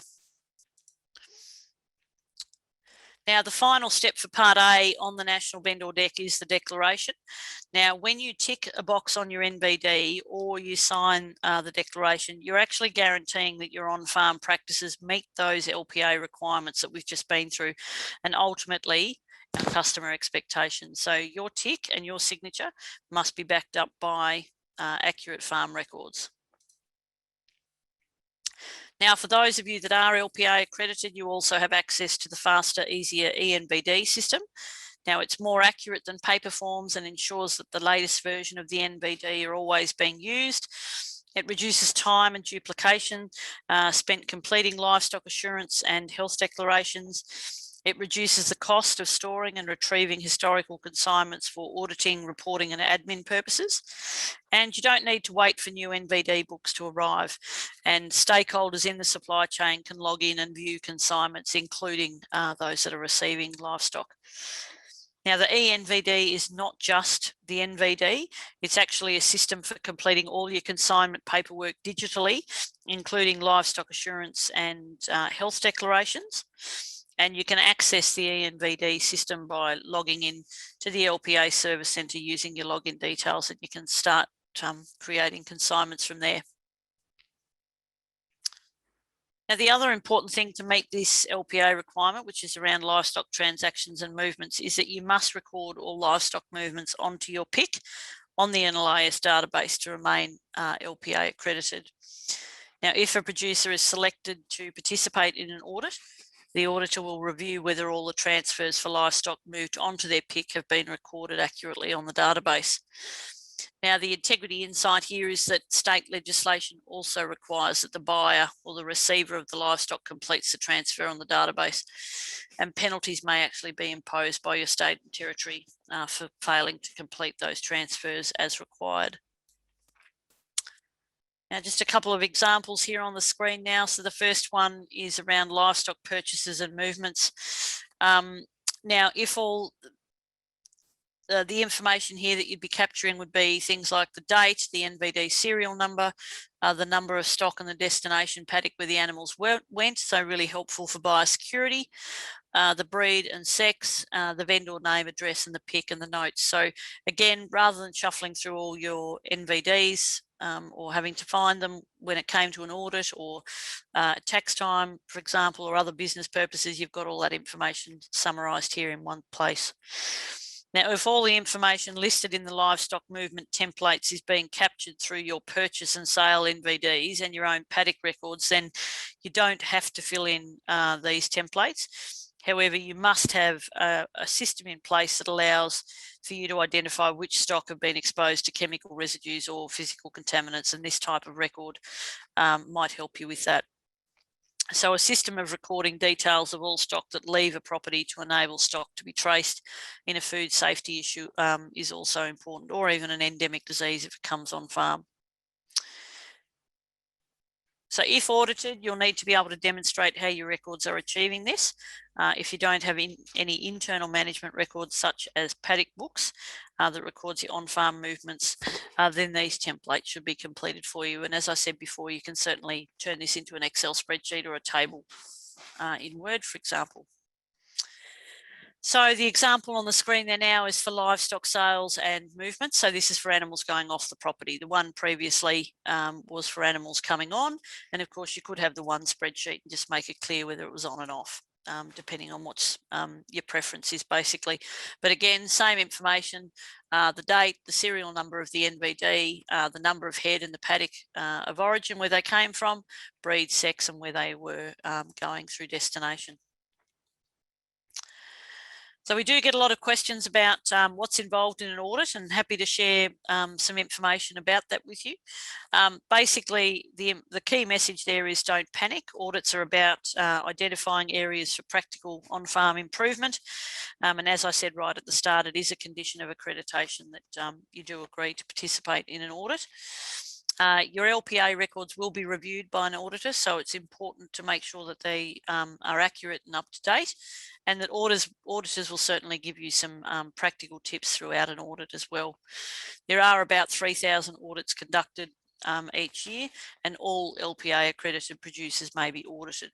Now, the final step for Part A on the National Vendor Deck is the declaration. Now, when you tick a box on your NVD or you sign the declaration, you're actually guaranteeing that your on-farm practices meet those LPA requirements that we've just been through, and ultimately customer expectations. So your tick and your signature must be backed up by accurate farm records. Now, for those of you that are LPA accredited, you also have access to the faster, easier ENVD system. Now, it's more accurate than paper forms and ensures that the latest version of the NVD are always being used. It reduces time and duplication spent completing livestock assurance and health declarations. It reduces the cost of storing and retrieving historical consignments for auditing, reporting and admin purposes. And you don't need to wait for new NVD books to arrive. And stakeholders in the supply chain can log in and view consignments, including those that are receiving livestock. Now, the eNVD is not just the NVD, it's actually a system for completing all your consignment paperwork digitally, including livestock assurance and health declarations. And you can access the eNVD system by logging in to the LPA Service Centre using your login details, and you can start creating consignments from there. Now, the other important thing to meet this LPA requirement, which is around livestock transactions and movements, is that you must record all livestock movements onto your PIC on the NLAS database to remain LPA accredited. Now, if a producer is selected to participate in an audit, the auditor will review whether all the transfers for livestock moved onto their PIC have been recorded accurately on the database. Now, the integrity insight here is that state legislation also requires that the buyer or the receiver of the livestock completes the transfer on the database, and penalties may actually be imposed by your state and territory for failing to complete those transfers as required. Now, just a couple of examples here on the screen now. So the first one is around livestock purchases and movements. Now, if all the information here that you'd be capturing would be things like the date, the NVD serial number, the number of stock and the destination paddock where the animals went, so really helpful for biosecurity, the breed and sex, the vendor name, address and the PIC and the notes. So again, rather than shuffling through all your NVDs or having to find them when it came to an audit or tax time, for example, or other business purposes, you've got all that information summarised here in one place. Now, if all the information listed in the livestock movement templates is being captured through your purchase and sale NVDs and your own paddock records, then you don't have to fill in these templates. However, you must have a system in place that allows for you to identify which stock have been exposed to chemical residues or physical contaminants, and this type of record might help you with that. So a system of recording details of all stock that leave a property to enable stock to be traced in a food safety issue is also important, or even an endemic disease if it comes on farm. So if audited, you'll need to be able to demonstrate how your records are achieving this. If you don't have any internal management records such as paddock books that records your on-farm movements, then these templates should be completed for you. And as I said before, you can certainly turn this into an Excel spreadsheet or a table in Word, for example. So the example on the screen there now is for livestock sales and movements. So this is for animals going off the property. The one previously was for animals coming on. And of course, you could have the one spreadsheet and just make it clear whether it was on and off, depending on what's your preference is basically. But again, same information, the date, the serial number of the NVD, the number of head and the paddock of origin where they came from, breed, sex, and where they were going through destination. So we do get a lot of questions about what's involved in an audit, and happy to share some information about that with you. Basically, the key message there is don't panic. Audits are about identifying areas for practical on-farm improvement. And as I said right at the start, it is a condition of accreditation that you do agree to participate in an audit. Your LPA records will be reviewed by an auditor, so it's important to make sure that they are accurate and up to date, and that auditors will certainly give you some practical tips throughout an audit as well. There are about 3,000 audits conducted each year, and all LPA accredited producers may be audited.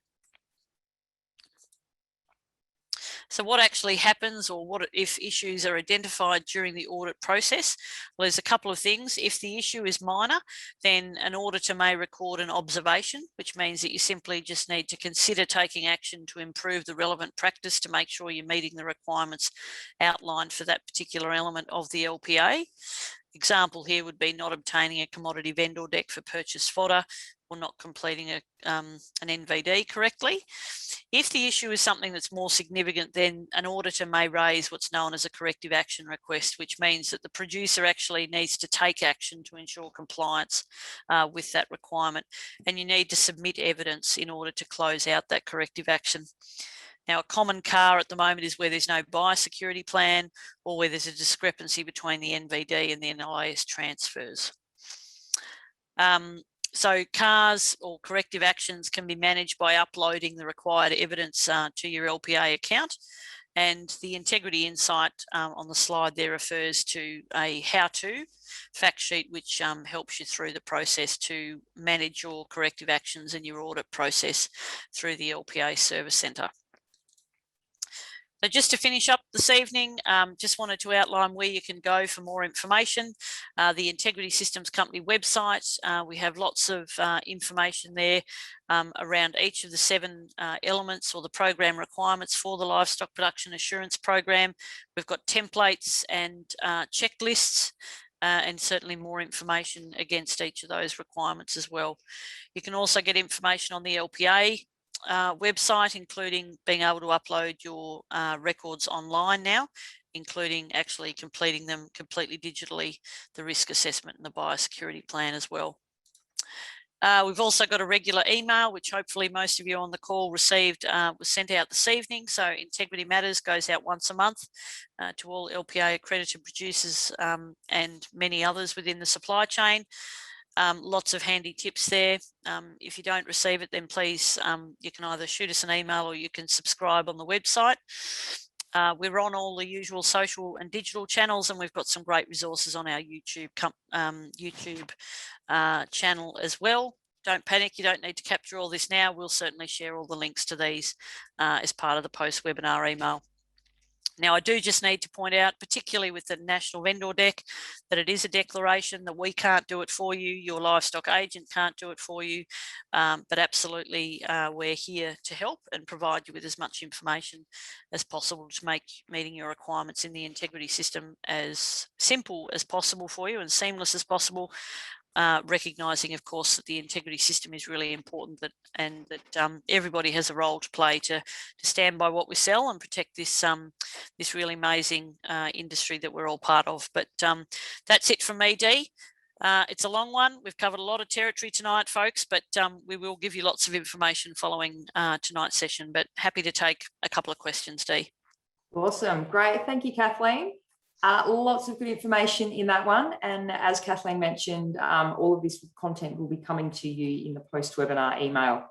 So what actually happens, or what if issues are identified during the audit process? Well, there's a couple of things. If the issue is minor, then an auditor may record an observation, which means that you simply just need to consider taking action to improve the relevant practice to make sure you're meeting the requirements outlined for that particular element of the LPA. Example here would be not obtaining a commodity vendor deck for purchased fodder or not completing an NVD correctly. If the issue is something that's more significant, then an auditor may raise what's known as a corrective action request, which means that the producer actually needs to take action to ensure compliance with that requirement. And you need to submit evidence in order to close out that corrective action. Now, a common CAR at the moment is where there's no biosecurity plan or where there's a discrepancy between the NVD and the NIS transfers. So CARs or corrective actions can be managed by uploading the required evidence to your LPA account. And the integrity insight on the slide there refers to a how-to fact sheet, which helps you through the process to manage your corrective actions and your audit process through the LPA Service Centre. So just to finish up this evening, just wanted to outline where you can go for more information. The Integrity Systems Company website, we have lots of information there around each of the 7 elements or the program requirements for the Livestock Production Assurance Program. We've got templates and checklists and certainly more information against each of those requirements as well. You can also get information on the LPA website, including being able to upload your records online now, including actually completing them completely digitally, the risk assessment and the biosecurity plan as well. We've also got a regular email, which hopefully most of you on the call received, was sent out this evening. So Integrity Matters goes out once a month to all LPA accredited producers and many others within the supply chain. Lots of handy tips there. If you don't receive it, then please, you can either shoot us an email or you can subscribe on the website. We're on all the usual social and digital channels, and we've got some great resources on our YouTube channel as well. Don't panic, you don't need to capture all this now. We'll certainly share all the links to these as part of the post-webinar email. Now, I do just need to point out, particularly with the National Vendor Deck, that it is a declaration, that we can't do it for you. Your livestock agent can't do it for you, but absolutely we're here to help and provide you with as much information as possible to make meeting your requirements in the integrity system as simple as possible for you and seamless as possible. Recognising, of course, that the integrity system is really important, and that everybody has a role to play to stand by what we sell and protect this this really amazing industry that we're all part of. But that's it from me, Dee. It's a long one. We've covered a lot of territory tonight, folks, but we will give you lots of information following tonight's session. But happy to take a couple of questions, Dee. Awesome, great. Thank you, Kathleen. Lots of good information in that one, and as Kathleen mentioned, all of this content will be coming to you in the post-webinar email.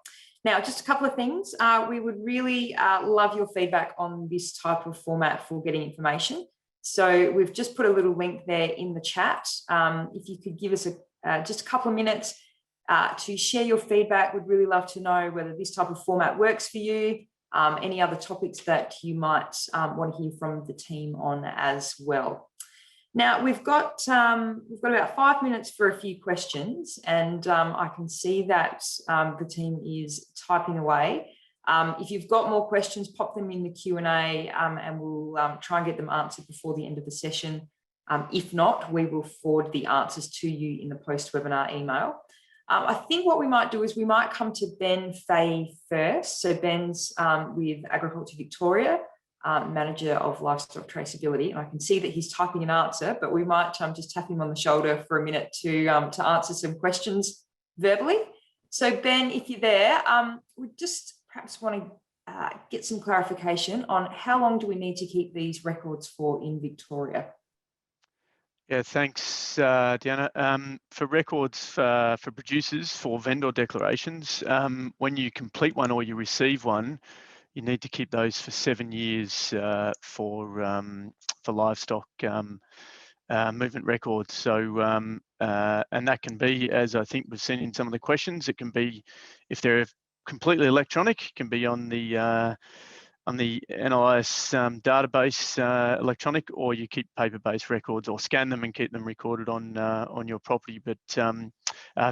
Now, just a couple of things. We would really love your feedback on this type of format for getting information. So we've just put a little link there in the chat. If you could give us just a couple of minutes to share your feedback, we'd really love to know whether this type of format works for you. Any other topics that you might want to hear from the team on as well. Now, we've got about 5 minutes for a few questions, and I can see that the team is typing away. If you've got more questions, pop them in the Q&A and we'll try and get them answered before the end of the session. If not, we will forward the answers to you in the post-webinar email. I think what we might do is we might come to Ben Fay first. So Ben's with Agriculture Victoria, Manager of Livestock Traceability. And I can see that he's typing an answer, but we might just tap him on the shoulder for a minute to answer some questions verbally. So Ben, if you're there, we just perhaps want to get some clarification on how long do we need to keep these records for in Victoria? Yeah, thanks, Deanna. For records for producers for vendor declarations, when you complete one or you receive one, you need to keep those for 7 years for livestock movement records. So, and that can be, as I think was seen in some of the questions, it can be, if they're completely electronic, it can be on the NIS database electronic, or you keep paper-based records or scan them and keep them recorded on your property. But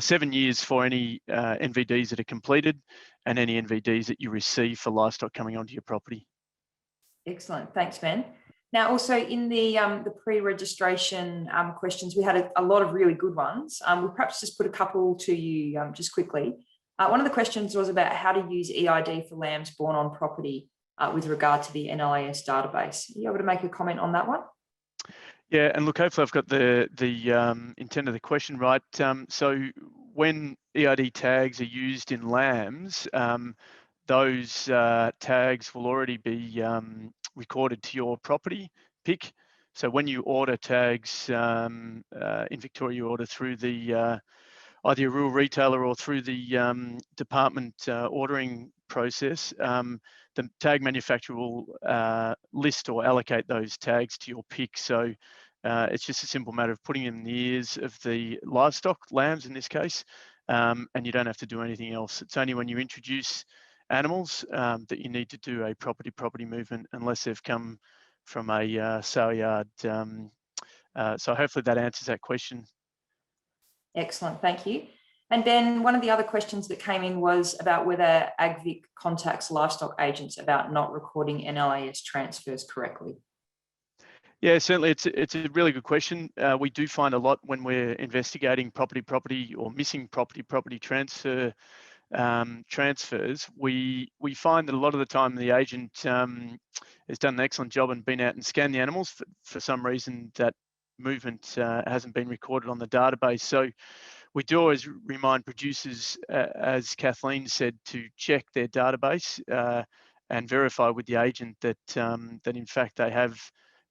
7 years for any NVDs that are completed and any NVDs that you receive for livestock coming onto your property. Excellent, thanks, Ben. Now, also in the pre-registration questions, we had a lot of really good ones. We'll perhaps just put a couple to you just quickly. One of the questions was about how to use EID for lambs born on property with regard to the NLIS database. Are you able to make a comment on that one? Yeah, and look, hopefully I've got the intent of the question right. So when EID tags are used in lambs, those tags will already be recorded to your property pick. So when you order tags in Victoria, you order through the either a rural retailer or through the department ordering process. The tag manufacturer will list or allocate those tags to your pick. So it's just a simple matter of putting them in the ears of the livestock, lambs in this case, and you don't have to do anything else. It's only when you introduce animals that you need to do a property movement unless they've come from a sale yard. So hopefully that answers that question. Excellent, thank you. And then one of the other questions that came in was about whether AgVic contacts livestock agents about not recording NLIS transfers correctly. Yeah, certainly it's a really good question. We do find a lot when we're investigating property or missing property transfer transfers. We find that a lot of the time the agent has done an excellent job and been out and scanned the animals. For some reason that movement hasn't been recorded on the database. So we do always remind producers, as Kathleen said, to check their database and verify with the agent that that in fact they have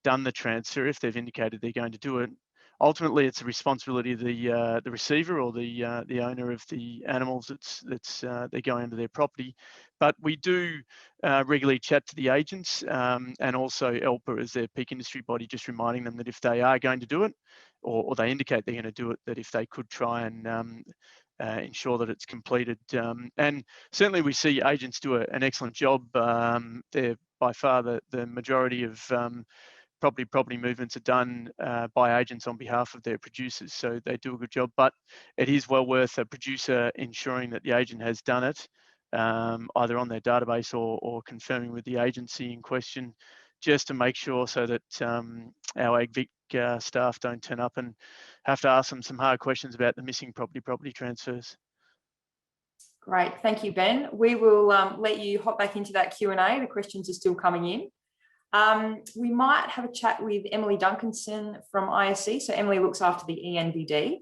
done the transfer if they've indicated they're going to do it. Ultimately, it's the responsibility of the receiver or the owner of the animals they're going into their property. But we do regularly chat to the agents and also ELPA as their peak industry body, just reminding them that if they are going to do it, or they indicate they're going to do it, that if they could try and ensure that it's completed. And certainly we see agents do an excellent job. They're by far the majority of property movements are done by agents on behalf of their producers, so they do a good job. But it is well worth a producer ensuring that the agent has done it, either on their database or confirming with the agency in question, just to make sure so that our AgVic staff don't turn up and have to ask them some hard questions about the missing property transfers. Great, thank you, Ben. We will let you hop back into that Q&A. The questions are still coming in. We might have a chat with Emily Duncanson from ISC. So Emily looks after the ENVD.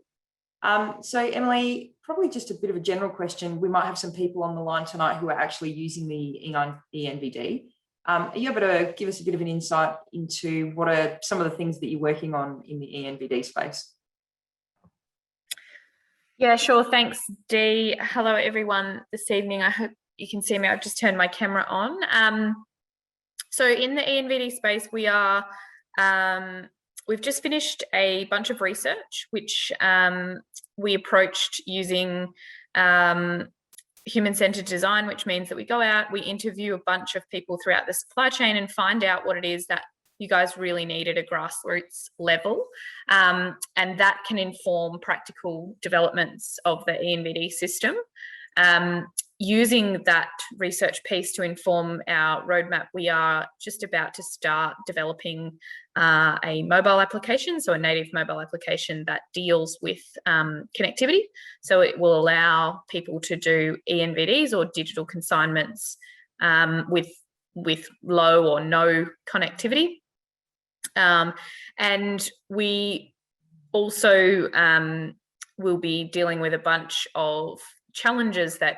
So Emily, probably just a bit of a general question. We might have some people on the line tonight who are actually using the ENVD. Are you able to give us a bit of an insight into what are some of the things that you're working on in the ENVD space? Yeah, sure. Thanks, Dee. Hello, everyone this evening. I hope you can see me. I've just turned my camera on. So in the ENVD space, we are, we've just finished a bunch of research, which we approached using human-centered design, which means that we go out, we interview a bunch of people throughout the supply chain and find out what it is that you guys really need at a grassroots level. And that can inform practical developments of the ENVD system. Using that research piece to inform our roadmap, we are just about to start developing a mobile application, so a native mobile application that deals with connectivity. So it will allow people to do ENVDs or digital consignments with low or no connectivity. And we also will be dealing with a bunch of challenges that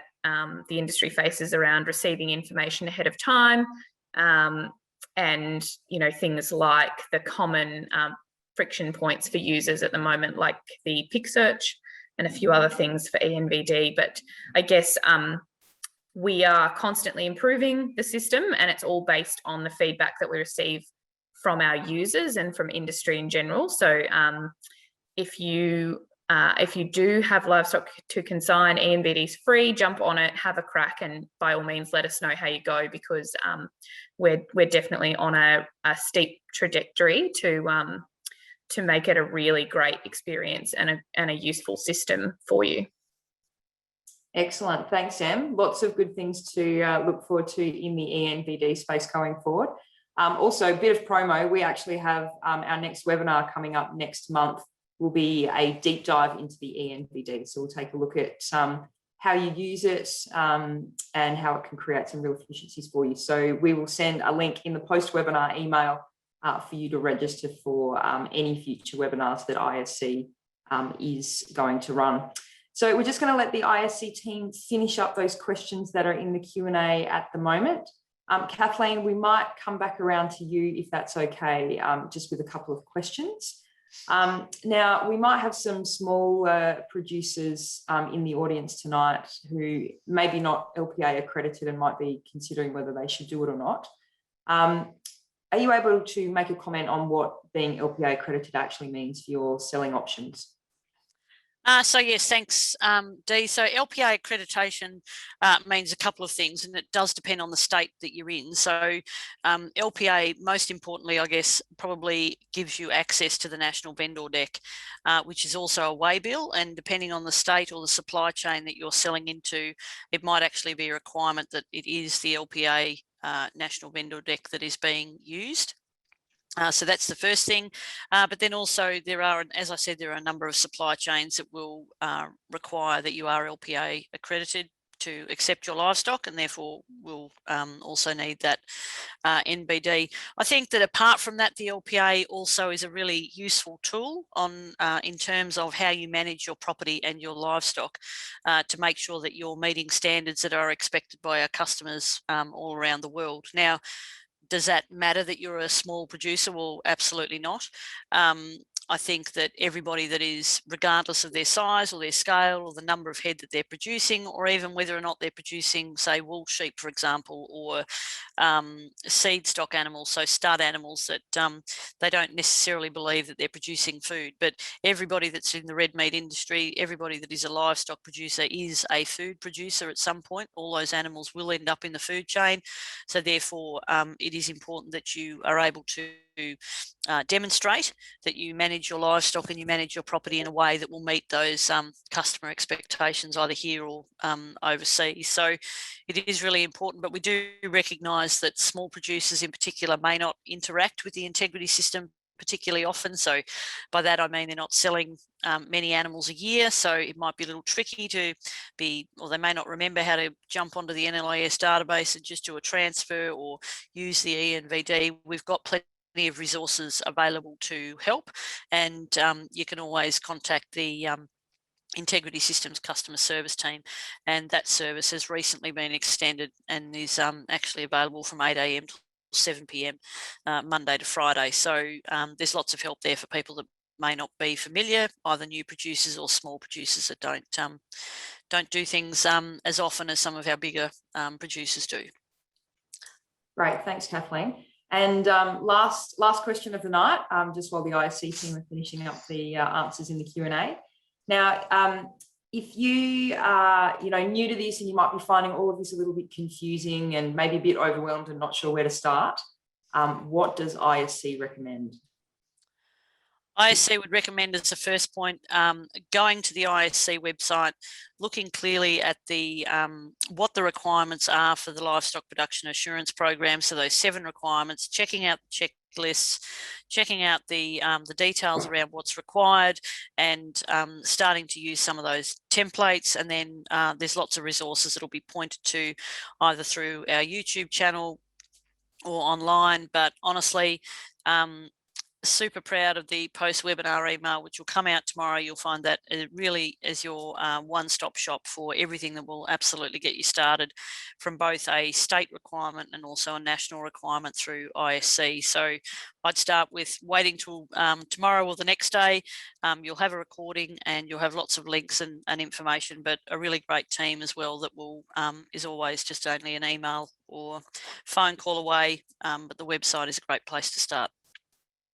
the industry faces around receiving information ahead of time, and things like the common friction points for users at the moment, like the pick search and a few other things for ENVD. But I guess we are constantly improving the system, and it's all based on the feedback that we receive from our users and from industry in general. So if you do have livestock to consign, ENVD's free, jump on it, have a crack, and by all means let us know how you go, because we're definitely on a steep trajectory to make it a really great experience and a useful system for you. Excellent, thanks, Em. Lots of good things to look forward to in the ENVD space going forward. Also, a bit of promo, we actually have our next webinar coming up next month will be a deep dive into the ENVD. So we'll take a look at how you use it and how it can create some real efficiencies for you. So we will send a link in the post-webinar email for you to register for any future webinars that ISC is going to run. So we're just going to let the ISC team finish up those questions that are in the Q&A at the moment. Kathleen, we might come back around to you if that's okay, just with a couple of questions. Now, we might have some small producers in the audience tonight who maybe not LPA accredited and might be considering whether they should do it or not. Are you able to make a comment on what being LPA accredited actually means for your selling options? So yes, thanks, Dee. So LPA accreditation means a couple of things, and it does depend on the state that you're in. So LPA, most importantly, I guess, probably gives you access to the national vendor deck, which is also a waybill, and depending on the state or the supply chain that you're selling into, it might actually be a requirement that it is the LPA national vendor deck that is being used. So that's the first thing, but then also there are, as I said, there are a number of supply chains that will require that you are LPA accredited to accept your livestock, and therefore will also need that NBD. I think that apart from that, the LPA also is a really useful tool on in terms of how you manage your property and your livestock to make sure that you're meeting standards that are expected by our customers all around the world. Now, does that matter that you're a small producer? Well, absolutely not. I think that everybody that is, regardless of their size or their scale or the number of head that they're producing, or even whether or not they're producing, say, wool sheep, for example, or seed stock animals, so stud animals that they don't necessarily believe that they're producing food. But everybody that's in the red meat industry, everybody that is a livestock producer is a food producer at some point. All those animals will end up in the food chain. So therefore, it is important that you are able to demonstrate that you manage your livestock and you manage your property in a way that will meet those customer expectations, either here or overseas. So it is really important, but we do recognise that small producers in particular may not interact with the integrity system particularly often. So by that I mean they're not selling many animals a year, so it might be a little tricky to be, or they may not remember how to jump onto the NLIS database and just do a transfer or use the ENVD. We've got plenty of resources available to help, and you can always contact the Integrity Systems customer service team, and that service has recently been extended and is actually available from 8 a.m. to 7 p.m. Monday to Friday. So there's lots of help there for people that may not be familiar, either new producers or small producers that don't do things as often as some of our bigger producers do. Great, thanks, Kathleen. And last question of the night, just while the ISC team are finishing up the answers in the Q&A. Now, if you are new to this and you might be finding all of this a little bit confusing and maybe a bit overwhelmed and not sure where to start, what does ISC recommend? ISC would recommend as a first point going to the ISC website, looking clearly at the what the requirements are for the livestock production assurance program. So those 7 requirements, checking out the checklists, checking out the details around what's required, and starting to use some of those templates. And then there's lots of resources that will be pointed to either through our YouTube channel or online. But honestly, super proud of the post-webinar email, which will come out tomorrow. You'll find that it really is your one-stop shop for everything that will absolutely get you started, from both a state requirement and also a national requirement through ISC. So I'd start with waiting till tomorrow or the next day. You'll have a recording and you'll have lots of links and information, but a really great team as well that will is always just only an email or phone call away, but the website is a great place to start.